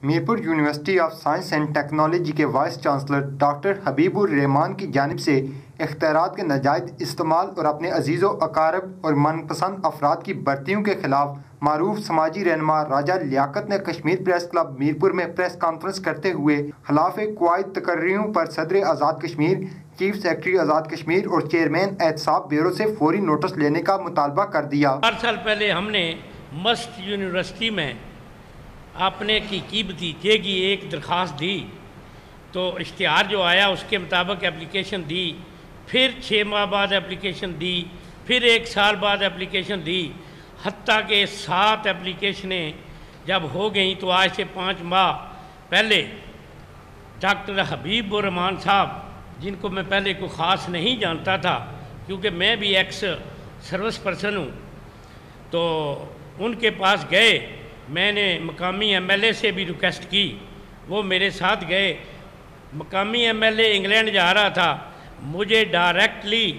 Mirpur university of science and technology کے vice chancellor doctor حبیب الرحمان کی جانب سے اختیارات کے ناجائز استعمال اور اپنے عزیز و اقارب اور من پسند افراد کی بھرتیوں کے خلاف معروف سماجی رہنما راجہ لیاقت نے کشمیر پریس کلب میرپور میں پریس کانفرنس کرتے ہوئے خلاف قواعد تقرریوں پر صدر آزاد کشمیر، چیف سیکرٹری آزاد کشمیر اور چیئرمین احتساب بیورو سے فوری نوٹس لینے کا مطالبہ کر دیا۔ 4 سال پہلے ہم نے مسٹ یونیورسٹی میں اپنے کی بھتیجے کی ایک درخواست دی، تو اشتہار جو آیا اس کے مطابق اپلیکیشن دی، پھر 6 ماہ بعد اپلیکیشن دی، پھر 1 سال بعد اپلیکیشن دی، حتیٰ کہ 7 اپلیکیشنیں جب ہو گئیں تو آج سے 5 ماہ پہلے ڈاکٹر حبیب الرحمان صاحب، جن کو میں پہلے کوئی خاص نہیں جانتا تھا کیونکہ میں بھی ایکس سروس پرسن ہوں، تو ان کے پاس گئے۔ میں نے مقامی ایم ایل اے سے بھی ریکویسٹ کی، وہ میرے ساتھ گئے۔ مقامی ایم ایل اے انگلینڈ جا رہا تھا، مجھے ڈائریکٹلی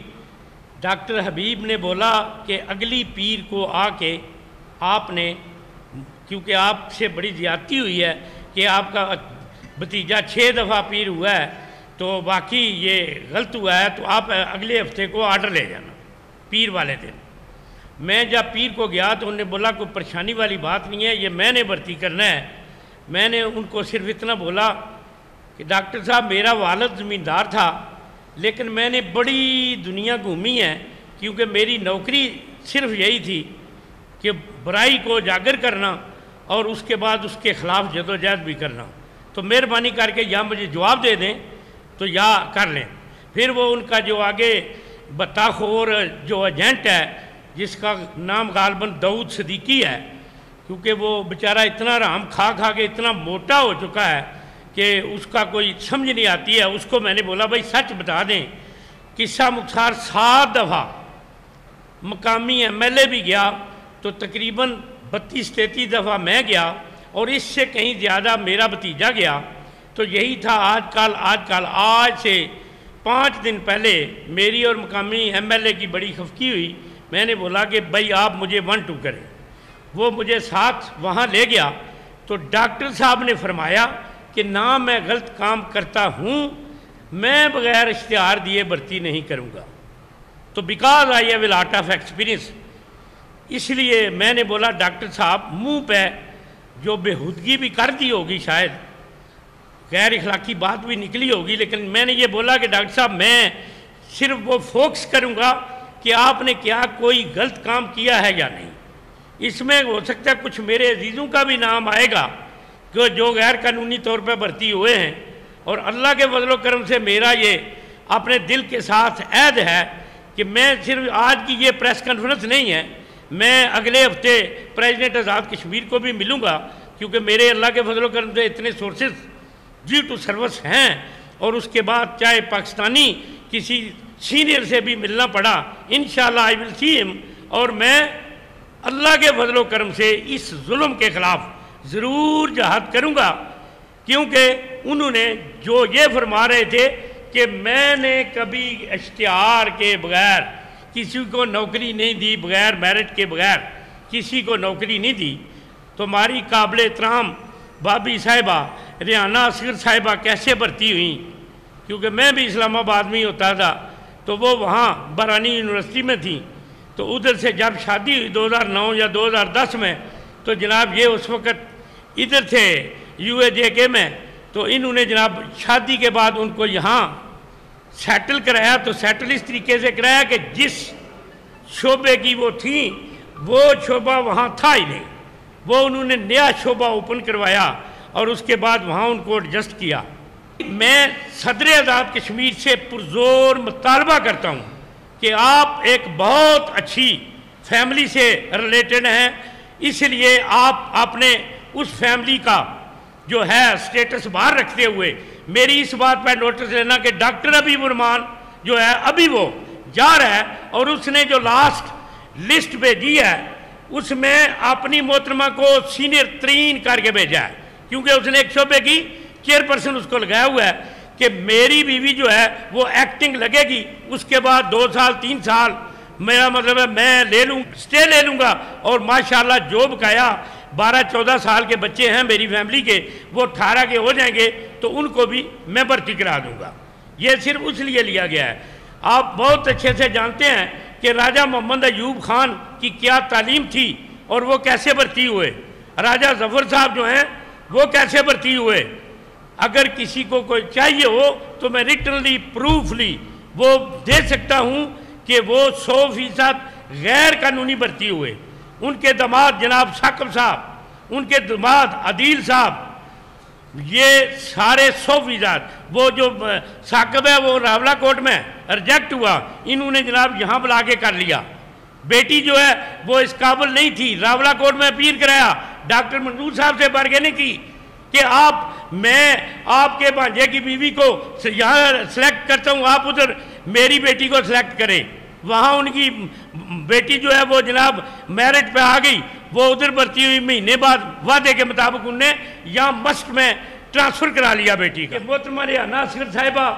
ڈاکٹر حبیب نے بولا کہ اگلی پیر کو آ کے آپ نے، کیونکہ آپ سے بڑی زیادتی ہوئی ہے کہ آپ کا بھتیجا 6 دفعہ پیر ہوا ہے تو باقی یہ غلط ہوا ہے، تو آپ اگلے ہفتے کو آرڈر لے جانا پیر والے دن۔ میں جب پیر کو گیا تو انہوں نے بولا کوئی پریشانی والی بات نہیں ہے، یہ میں نے بھرتی کرنا ہے۔ میں نے ان کو صرف اتنا بولا کہ ڈاکٹر صاحب میرا والد زمیندار تھا، لیکن میں نے بڑی دنیا گھومی ہے، کیونکہ میری نوکری صرف یہی تھی کہ برائی کو اجاگر کرنا اور اس کے بعد اس کے خلاف جدوجہد بھی کرنا، تو مہربانی کر کے یا مجھے جواب دے دیں تو یا کر لیں۔ پھر وہ ان کا جو آگے بطاخور جو ایجنٹ ہے، جس کا نام غالباً داؤد صدیقی ہے، کیونکہ وہ بیچارہ اتنا رام کھا کے اتنا موٹا ہو چکا ہے کہ اس کا کوئی سمجھ نہیں آتی ہے۔ اس کو میں نے بولا بھائی سچ بتا دیں، قصہ مختصر 7 دفعہ مقامی ایم ایل اے بھی گیا، تو تقریباً 32-33 دفعہ میں گیا، اور اس سے کہیں زیادہ میرا بھتیجا گیا۔ تو یہی تھا آج سے 5 دن پہلے میری اور مقامی ایم ایل اے کی بڑی خفقی ہوئی۔ میں نے بولا کہ بھائی آپ مجھے 1-2 کریں، وہ مجھے ساتھ وہاں لے گیا، تو ڈاکٹر صاحب نے فرمایا کہ نہ میں غلط کام کرتا ہوں، میں بغیر اشتہار دیے بھرتی نہیں کروں گا، تو because I have a lot of experience. اس لیے میں نے بولا ڈاکٹر صاحب منہ پہ جو بےہودگی بھی کر دی ہوگی، شاید غیر اخلاقی بات بھی نکلی ہوگی، لیکن میں نے یہ بولا کہ ڈاکٹر صاحب میں صرف وہ فوکس کروں گا کہ آپ نے کیا کوئی غلط کام کیا ہے یا نہیں۔ اس میں ہو سکتا ہے کچھ میرے عزیزوں کا بھی نام آئے گا کہ جو غیر قانونی طور پہ بھرتی ہوئے ہیں، اور اللہ کے فضل و کرم سے میرا یہ اپنے دل کے ساتھ عہد ہے کہ میں صرف آج کی یہ پریس کانفرنس نہیں ہے، میں اگلے ہفتے پریزیڈنٹ آزاد کشمیر کو بھی ملوں گا، کیونکہ میرے اللہ کے فضل و کرم سے اتنے سورسز ڈیو ٹو سروس ہیں، اور اس کے بعد چاہے پاکستانی کسی سینئر سے بھی ملنا پڑا، انشاءاللہ آئی ول سی ہم، اور میں اللہ کے فضل و کرم سے اس ظلم کے خلاف ضرور جہاد کروں گا، کیونکہ انہوں نے جو یہ فرما رہے تھے کہ میں نے کبھی اشتہار کے بغیر کسی کو نوکری نہیں دی، بغیر میرٹ کے بغیر کسی کو نوکری نہیں دی، تو ہماری قابل احترام بابی صاحبہ ریحانہ اصغر صاحبہ کیسے بھرتی ہوئیں، کیونکہ میں بھی اسلام آباد میں ہی ہوتا تھا، تو وہ وہاں برانی یونیورسٹی میں تھیں، تو ادھر سے جب شادی ہوئی 2009 یا 2010 میں، تو جناب یہ اس وقت ادھر تھے UAJK میں، تو انہوں نے جناب شادی کے بعد ان کو یہاں سیٹل کرایا، تو سیٹل اس طریقے سے کرایا کہ جس شعبے کی وہ تھیں وہ شعبہ وہاں تھا ہی نہیں، وہ انہوں نے نیا شعبہ اوپن کروایا، اور اس کے بعد وہاں ان کو ایڈجسٹ کیا۔ میں صدر آزاد کشمیر سے پرزور مطالبہ کرتا ہوں کہ آپ ایک بہت اچھی فیملی سے ریلیٹڈ ہیں، اس لیے آپ اپنے اس فیملی کا جو ہے سٹیٹس باہر رکھتے ہوئے میری اس بات پہ نوٹس لینا کہ ڈاکٹر حبیب الرحمان جو ہے ابھی وہ جا رہا ہے، اور اس نے جو لاسٹ لسٹ بھیجی ہے اس میں اپنی محترمہ کو سینئر ترین کر کے بھیجا ہے، کیونکہ اس نے ایک شعبے کی چیئرپرسن اس کو لگایا ہوا ہے کہ میری بیوی جو ہے وہ ایکٹنگ لگے گی، اس کے بعد 2 سال 3 سال میرا مطلب ہے میں لے لوں، سٹے لے لوں گا، اور ماشاءاللہ جو بقایا 12-14 سال کے بچے ہیں میری فیملی کے، وہ 18 کے ہو جائیں گے تو ان کو بھی میں بھرتی کرا دوں گا۔ یہ صرف اس لیے لیا گیا ہے۔ آپ بہت اچھے سے جانتے ہیں کہ راجہ محمد ایوب خان کی کیا تعلیم تھی اور وہ کیسے بھرتی ہوئے، راجہ ظفر صاحب جو ہیں وہ کیسے بھرتی ہوئے۔ اگر کسی کو کوئی چاہیے ہو تو میں ریٹنلی پروفلی وہ دے سکتا ہوں کہ وہ 100% غیر قانونی بھرتی ہوئے۔ ان کے داماد جناب ثاقب صاحب، ان کے داماد عدیل صاحب، یہ سارے 100%۔ وہ جو ثاقب ہے وہ راولہ کوٹ میں ریجیکٹ ہوا، انہوں نے جناب یہاں بلا کے کر لیا۔ بیٹی جو ہے وہ اس قابل نہیں تھی، راولہ کوٹ میں اپیل کرایا، ڈاکٹر منظور صاحب سے بارگیننگ کی کہ میں آپ کے بھانجے کی بیوی کو یہاں سلیکٹ کرتا ہوں، آپ ادھر میری بیٹی کو سلیکٹ کریں۔ وہاں ان کی بیٹی جو ہے وہ جناب میرٹ پہ آ گئی، وہ ادھر بھرتی ہوئی، مہینے بعد وعدے کے مطابق انہوں نے یہاں مسٹ میں ٹرانسفر کرا لیا بیٹی کا۔ محترمہ ریحانہ اصغر صاحبہ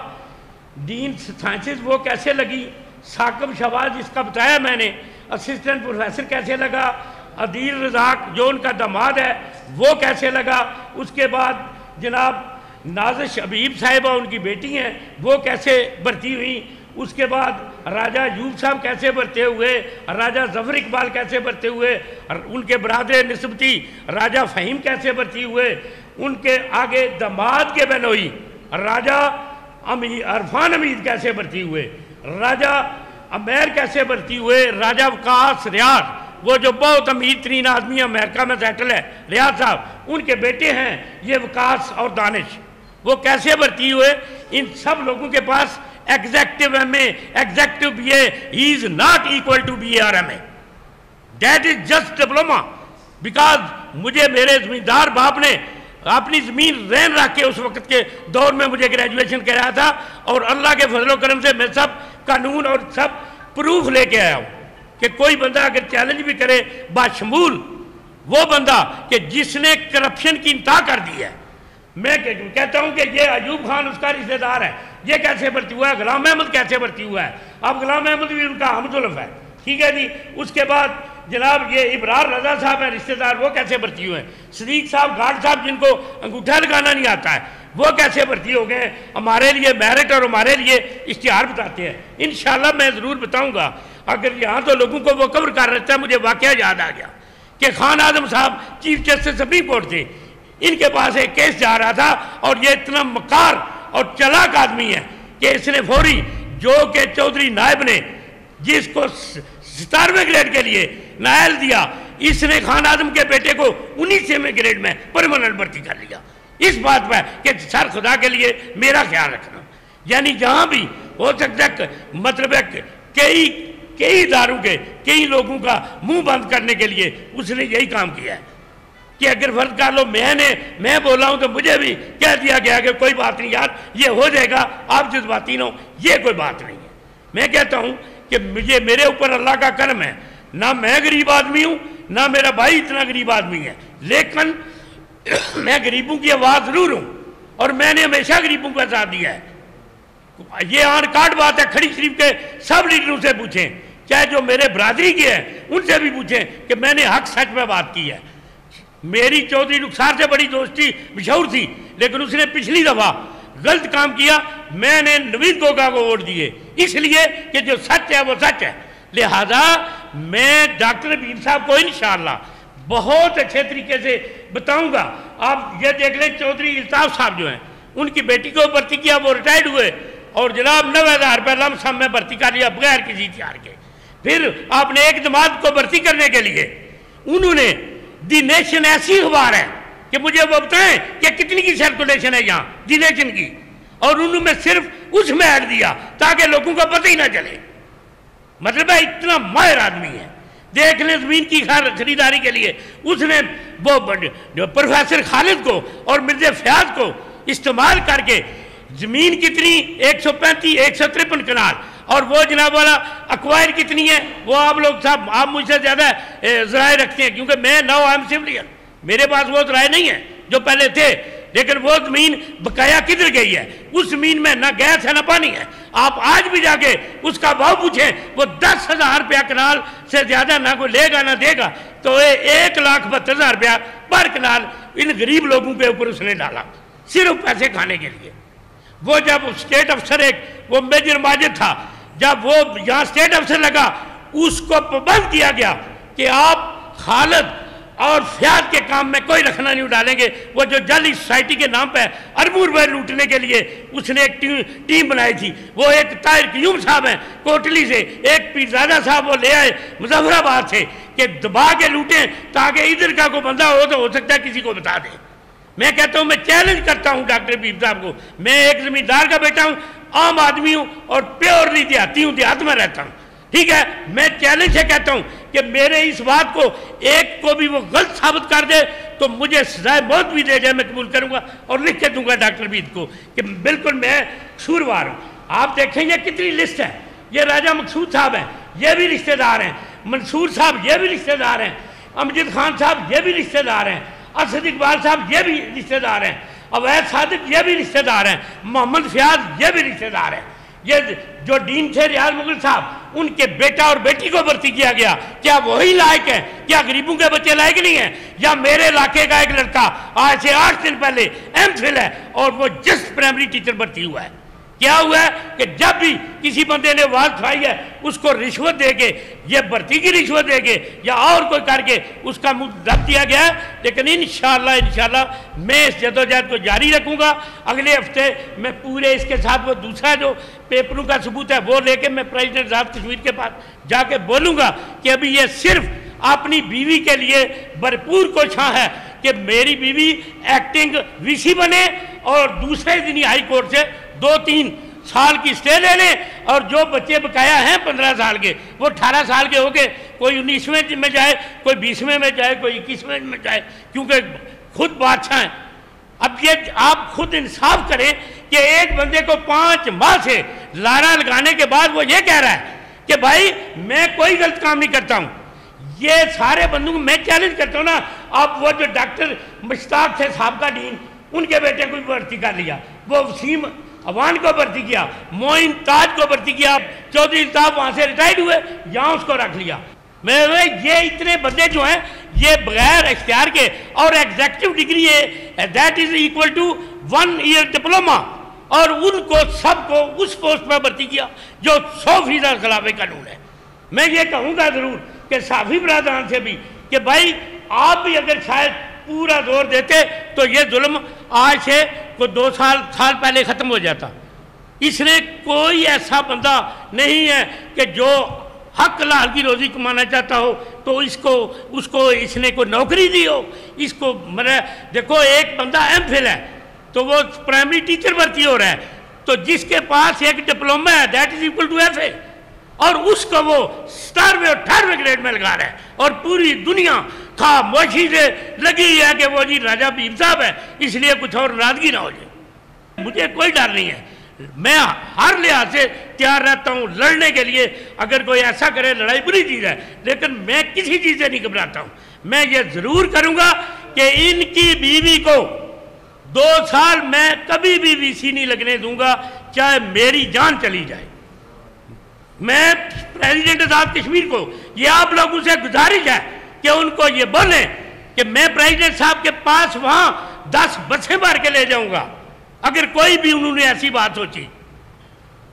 دین سائنسز وہ کیسے لگی، ثاقب شہباز جس کا بتایا میں نے، اسسٹنٹ پروفیسر کیسے لگا، عدیل رزاق جو ان کا داماد ہے وہ کیسے لگا، اس کے بعد جناب نازش حبیب صاحبہ ان کی بیٹی ہیں وہ کیسے بھرتی ہوئی، اس کے بعد راجہ ایوب صاحب کیسے بھرتے ہوئے، راجہ ظفر اقبال کیسے بھرتے ہوئے، ان کے برادر نسبتی راجہ فہیم کیسے بھرتی ہوئے، ان کے آگے داماد کے بہنوئی راجہ عرفان امید کیسے بھرتی ہوئے، راجہ امیر کیسے بھرتی ہوئے، راجہ وقاص ریاض وہ جو بہت امیر ترین آدمی امریکہ میں سیٹل ہے ریاض صاحب، ان کے بیٹے ہیں یہ وقاص اور دانش، وہ کیسے بھرتی ہوئے۔ ان سب لوگوں کے پاس executive M A, executive B A, he is not equal to be A R M A, that is just diploma, because مجھے میرے زمیندار باپ نے اپنی زمین رہن رکھ کے اس وقت کے دور میں مجھے گریجویشن کرایا تھا، اور اللہ کے فضل و کرم سے میں سب قانون اور سب پروف لے کے آیا ہوں کہ کوئی بندہ اگر چیلنج بھی کرے باشمول وہ بندہ کہ جس نے کرپشن کی انتہا کر دی ہے، میں کہتا ہوں کہ یہ ایوب خان اس کا رشتہ دار ہے، یہ کیسے بھرتی ہوا ہے، غلام احمد کیسے بھرتی ہوا ہے، اب غلام احمد بھی ان کا حمد الف ہے، ٹھیک ہے جی۔ اس کے بعد جناب یہ ابرار رضا صاحب ہیں رشتہ دار، وہ کیسے بھرتی ہوئے ہیں، صدیق صاحب گارڈ صاحب جن کو انگوٹھا لگانا نہیں آتا ہے وہ کیسے بھرتی ہو گئے، ہمارے لیے میرٹ اور ہمارے لیے اشتہار بتاتے ہیں، انشاءاللہ میں ضرور بتاؤں گا۔ اگر یہاں تو لوگوں کو وہ کور کر رہتا ہے، مجھے واقعہ یاد آ گیا کہ خان اعظم صاحب چیف جسٹس سپریم کورٹ تھے، ان کے پاس ایک کیس جا رہا تھا اور یہ اتنا مکار اور چلاک آدمی ہے کہ اس نے فوری جو کہ چودھری نائب نے جس کو 17ویں گریڈ کے لیے نائل دیا، اس نے خان اعظم کے بیٹے کو 19ویں گریڈ میں پرماننٹ بھرتی کر لیا، اس بات پہ کہ سر خدا کے لیے میرا خیال رکھنا۔ یعنی جہاں بھی ہو سکتا ہے مطلب ہے کئی اداروں کے کئی لوگوں کا منہ بند کرنے کے لیے اس نے یہی کام کیا ہے کہ اگر فرض کر لو میں بولا ہوں تو مجھے بھی کہہ دیا گیا کہ کوئی بات نہیں یار یہ ہو جائے گا، آپ جذباتی نہ ہو، یہ کوئی بات نہیں ہے۔ میں کہتا ہوں کہ میرے اوپر اللہ کا کرم ہے، نہ میں غریب آدمی ہوں نہ میرا بھائی اتنا غریب آدمی ہے، لیکن میں غریبوں کی آواز ضرور ہوں اور میں نے ہمیشہ غریبوں کا ساتھ دیا ہے۔ یہ آن کارڈ بات ہے، کھڑی شریف کے سب لیڈروں سے پوچھیں، چاہے جو میرے برادری کے ہیں ان سے بھی پوچھیں کہ میں نے حق سچ میں بات کی ہے۔ میری چودھری رخسار سے بڑی دوستی مشہور تھی، لیکن اس نے پچھلی دفعہ غلط کام کیا، میں نے نوید گوگا کو ووٹ دیے اس لیے کہ جو سچ ہے وہ سچ ہے۔ لہذا میں ڈاکٹر حبیب صاحب کو انشاءاللہ بہت اچھے طریقے سے بتاؤں گا۔ آپ یہ دیکھ لیں چودھری الطاف صاحب جو ہیں ان کی بیٹی کو بھرتی کیا، وہ ریٹائرڈ ہوئے اور جناب 90,000 روپے لم سم میں بھرتی کر لیا بغیر کسی اشتہار کے۔ پھر آپ نے ایک جماعت کو بھرتی کرنے کے لیے انہوں نے دی نیشن ایسی اخبار ہے کہ مجھے وہ بتائیں کہ کتنی کی سرکولیشن ہے یہاں دی نیشن کی، اور انہوں نے صرف اس میں ایڈ دیا تاکہ لوگوں کو پتہ ہی نہ چلے۔ مطلب ہے اتنا ماہر آدمی ہے۔ دیکھ لیں زمین کی خریداری کے لیے اس نے وہ پروفیسر خالد کو اور مرزا فیاض کو استعمال کر کے زمین کتنی 135 153 کنال، اور وہ جناب والا اکوائر کتنی ہے وہ آپ لوگ صاحب آپ مجھ سے زیادہ ذرائع رکھتے ہیں، کیونکہ میں ناؤ آئی ایم سیولین، میرے پاس وہ ذرائع نہیں ہیں جو پہلے تھے، لیکن وہ زمین بقایا کدھر گئی ہے؟ اس زمین میں نہ گیس ہے نہ پانی ہے۔ آپ آج بھی جا کے اس کا بھاؤ پوچھیں، وہ 10,000 روپیہ کنال سے زیادہ نہ کوئی لے گا نہ دے گا۔ تو تو 1,72,000 روپیہ پر کنال ان غریب لوگوں کے اوپر اس نے ڈالا صرف پیسے کھانے کے لیے. وہ جب اسٹیٹ افسر ایک وہ میجر ماجد تھا، جب وہ یہاں اسٹیٹ افسر لگا اس کو پابند کیا گیا کہ آپ خالد اور فیاض کے کام میں کوئی رکھنا نہیں ڈالیں گے. وہ جو جعلی سوسائٹی کے نام پہ اربوں روپے لوٹنے کے لیے اس نے ایک ٹیم بنائی تھی. وہ ایک طاہر قیوم صاحب ہیں کوٹلی سے، ایک پیرزادہ صاحب وہ لے آئے مظفر آباد سے کہ دبا کے لوٹیں تاکہ ادھر کا کوئی بندہ ہو تو ہو سکتا ہے کسی کو بتا دیں. میں کہتا ہوں، میں چیلنج کرتا ہوں ڈاکٹر حبیب صاحب کو، میں ایک زمیندار کا بیٹا ہوں، عام آدمی ہوں اور پیورلی دیہاتی ہوں، دیہات میں رہتا ہوں، ٹھیک ہے. میں چیلنج سے کہتا ہوں کہ میرے اس بات کو ایک کو بھی وہ غلط ثابت کر دے تو مجھے سزائے موت بھی دے جائے، میں قبول کروں گا اور لکھ کے دوں گا ڈاکٹر حبیب کو کہ بالکل میں قصوروار ہوں. آپ دیکھیں یہ کتنی لسٹ ہے. یہ راجہ مقصود صاحب ہیں، یہ بھی رشتہ دار ہیں. منصور صاحب یہ بھی رشتہ دار ہیں. امجد خان صاحب یہ بھی رشتہ دار ہیں. اسد اقبال صاحب یہ بھی رشتہ دار ہیں. عوید صادق یہ بھی رشتہ دار ہیں. محمد فیاض یہ بھی رشتہ دار ہیں. یہ جو ڈین تھے ریاض مغل صاحب، ان کے بیٹا اور بیٹی کو بھرتی کیا گیا. کیا وہی لائق ہیں؟ کیا غریبوں کے بچے لائق نہیں ہیں؟ یا میرے علاقے کا ایک لڑکا آج سے 8 دن پہلے ایم فل ہے اور وہ جسٹ پرائمری ٹیچر بھرتی ہوا ہے. کیا ہوا ہے کہ جب بھی کسی بندے نے آواز اٹھائی ہے اس کو رشوت دے کے، یہ بھرتی کی رشوت دے کے یا اور کوئی کر کے اس کا منہ دب دیا گیا ہے. لیکن انشاءاللہ میں اس جدوجہد کو جاری رکھوں گا. اگلے ہفتے میں پورے اس کے ساتھ وہ دوسرا جو پیپروں کا ثبوت ہے وہ لے کے میں پریزیڈنٹ آزاد کشمیر کے پاس جا کے بولوں گا کہ ابھی یہ صرف اپنی بیوی کے لیے بھرپور کوشاں ہے کہ میری بیوی ایکٹنگ وی سی بنے اور دوسرے دن ہائی کورٹ سے 2-3 سال کی سٹے لے لیں اور جو بچے بقایا ہیں 15 سال کے وہ 18 سال کے ہو کے کوئی 19ویں میں جائے، کوئی 20ویں میں جائے، کوئی 21ویں میں جائے، کیونکہ خود بادشاہ ہیں. اب یہ آپ خود انصاف کریں کہ ایک بندے کو 5 ماہ سے لارا لگانے کے بعد وہ یہ کہہ رہا ہے کہ بھائی میں کوئی غلط کام نہیں کرتا ہوں. یہ سارے بندوں کو میں چیلنج کرتا ہوں نا. اب وہ جو ڈاکٹر مشتاق تھے سابقہ ڈین، ان کے بیٹے کو بھی بھرتی کر لیا، وہ وسیم عوان کو بھرتی کیا، معین تاج کو بھرتی کیا، چودھری الطاف وہاں سے ریٹائرڈ ہوئے، یہاں اس کو رکھ لیا. یہ اتنے بندے جو ہیں یہ بغیر اختیار کے، اور ایگزیکٹو ڈگری ہے that is equal to 1 year diploma, اور ان کو سب کو اس پوسٹ پر بھرتی کیا جو 100% خلاف قانون ہے. میں یہ کہوں گا ضرور کہ صحافی برادران سے بھی کہ بھائی آپ بھی اگر شاید پورا زور دیتے تو یہ ظلم آج سے کوئی 2 سال پہلے ختم ہو جاتا. اس نے کوئی ایسا بندہ نہیں ہے کہ جو حق حلال کی روزی کمانا چاہتا ہو تو اس کو اس نے کوئی نوکری دی ہو. اس کو دیکھو ایک بندہ ایم فل ہے تو وہ پرائمری ٹیچر بھرتی ہو رہا ہے، تو جس کے پاس ایک ڈپلوما ہے that is equal to F A, اور اس کو وہ 17ویں اور 18ویں گریڈ میں لگا رہا ہے، اور پوری دنیا خاموشی سے لگی ہے کہ وہ جی راجہ حبیب صاحب ہے، اس لیے کچھ اور ناراضگی نہ ہو جائے. مجھے کوئی ڈر نہیں ہے، میں ہر لحاظ سے تیار رہتا ہوں لڑنے کے لیے. اگر کوئی ایسا کرے لڑائی بری چیز ہے، لیکن میں کسی چیز سے نہیں گھبراتا ہوں. میں یہ ضرور کروں گا کہ ان کی بیوی کو 2 سال میں کبھی بھی وی سی نہیں لگنے دوں گا، چاہے میری جان چلی جائے. میں پریزیڈنٹ آزاد کشمیر کو یہ آپ لوگوں سے گزارش ہے کہ ان کو یہ بولیں کہ میں پریزیڈنٹ صاحب کے پاس وہاں 10 بسیں بھر کے لے جاؤں گا اگر کوئی بھی انہوں نے ایسی بات سوچی.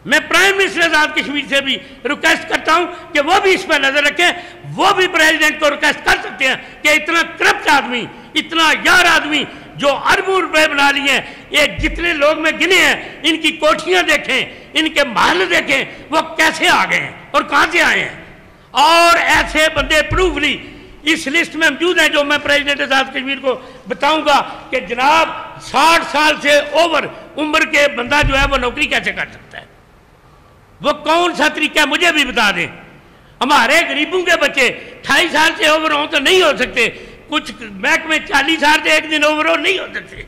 میں پرائم منسٹر آزاد کشمیر سے بھی ریکویسٹ کرتا ہوں کہ وہ بھی اس پہ نظر رکھیں. وہ بھی پریزیڈنٹ کو ریکویسٹ کر سکتے ہیں کہ اتنا کرپٹ آدمی، اتنا یار آدمی جو اربوں روپے بنا لیے ہیں، یہ جتنے لوگ میں گنے ہیں ان کی کوٹھیاں دیکھیں، ان کے محل دیکھیں، وہ کیسے آ گئے ہیں اور کہاں سے آئے ہیں. اور ایسے بندے پروفلی اس لسٹ میں موجود ہیں جو میں پریزیڈنٹ آزاد کشمیر کو بتاؤں گا کہ جناب 60 سال سے اوور عمر کے بندہ جو ہے وہ نوکری کیسے کر سکتا ہے. وہ کون سا طریقہ ہے مجھے بھی بتا دیں. ہمارے غریبوں کے بچے 28 سال سے اوور ہوں تو نہیں ہو سکتے، کچھ محکمے 40 سال سے ایک دن اوور ہو نہیں ہو سکتے.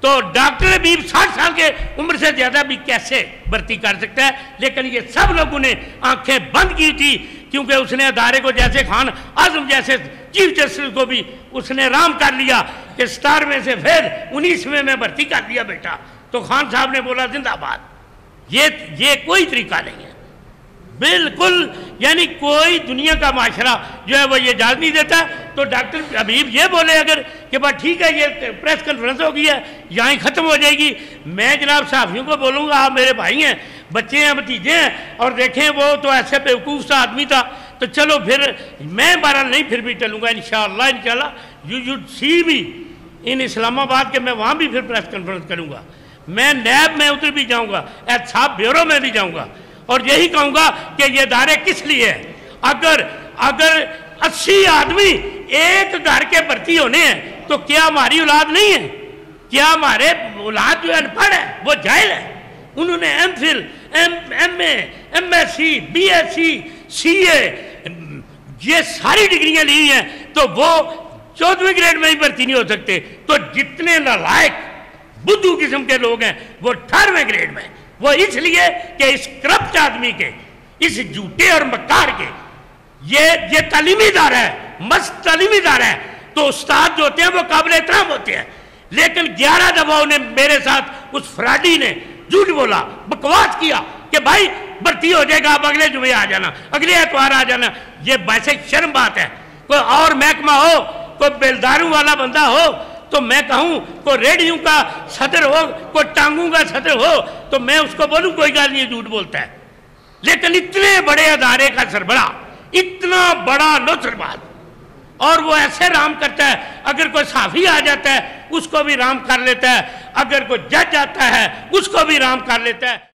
تو ڈاکٹر حبیب 60 سال کے عمر سے زیادہ بھی کیسے بھرتی کر سکتا ہے. لیکن یہ سب لوگوں نے آنکھیں بند کی تھی کیونکہ اس نے ادارے کو جیسے خان اعظم جیسے چیف جسٹس کو بھی اس نے رام کر لیا کہ 17ویں سے پھر 19ویں میں بھرتی کر دیا بیٹا. تو خان صاحب نے بولا زندہ باد. یہ کوئی طریقہ نہیں ہے بالکل. یعنی کوئی دنیا کا معاشرہ جو ہے وہ یہ اجازت نہیں دیتا تو ڈاکٹر حبیب یہ بولے اگر کہ بات ٹھیک ہے یہ پریس کانفرنس ہو گئی ہے یہاں ہی ختم ہو جائے گی، میں جناب صحافیوں کو بولوں گا آپ میرے بھائی ہیں، بچے ہیں، بھتیجے ہیں، اور دیکھیں وہ تو ایسے بیوقوف سا آدمی تھا، تو چلو پھر میں بہرحال نہیں پھر بھی چلوں گا انشاءاللہ یو شوڈ سی می ان اسلام آباد کے، میں وہاں بھی پھر پریس کانفرنس کروں گا، میں نیب میں ادھر بھی جاؤں گا، احتساب بیورو میں بھی جاؤں گا، اور یہی کہوں گا کہ یہ ادارے کس لیے ہیں۔ اگر 80 آدمی ایک گھر کے بھرتی ہونے ہیں تو کیا ہماری اولاد نہیں ہے؟ کیا ہمارے اولاد جو ان پڑھ ہے وہ جاہل ہے؟ انہوں نے M Phil, M A, M S C, B S C, C A یہ ساری ڈگریاں لی ہیں، تو وہ 14ویں گریڈ میں ہی بھرتی نہیں ہو سکتے، تو جتنے نالائق بدھو قسم کے لوگ ہیں وہ 18ویں گریڈ میں، وہ اس لیے کہ اس کرپٹ آدمی کے، اس جھوٹے اور مکار کے، یہ تعلیمی ادارہ ہے، مست تعلیمی ادارہ ہے، تو استاد جو ہوتے ہیں وہ قابل احترام ہوتے ہیں، لیکن 11 دفعہ انہیں میرے ساتھ اس فراڈی نے جھوٹ بولا، بکواس کیا کہ بھائی بھرتی ہو جائے گا، اب اگلے جمعے آ جانا، اگلے اتوار آ جانا، یہ ویسے شرم بات ہے۔ کوئی اور محکمہ ہو، کوئی بیلداروں والا بندہ ہو تو میں کہوں، کوئی ریڈیوں کا صدر ہو، کوئی ٹانگوں کا صدر ہو تو میں اس کو بولوں کوئی گل نہیں جھوٹ بولتا ہے، لیکن اتنے بڑے ادارے کا سربراہ، اتنا بڑا نصرباز، اور وہ ایسے رام کرتا ہے، اگر کوئی صحافی آ جاتا ہے اس کو بھی رام کر لیتا ہے، اگر کوئی جج آتا ہے اس کو بھی رام کر لیتا ہے۔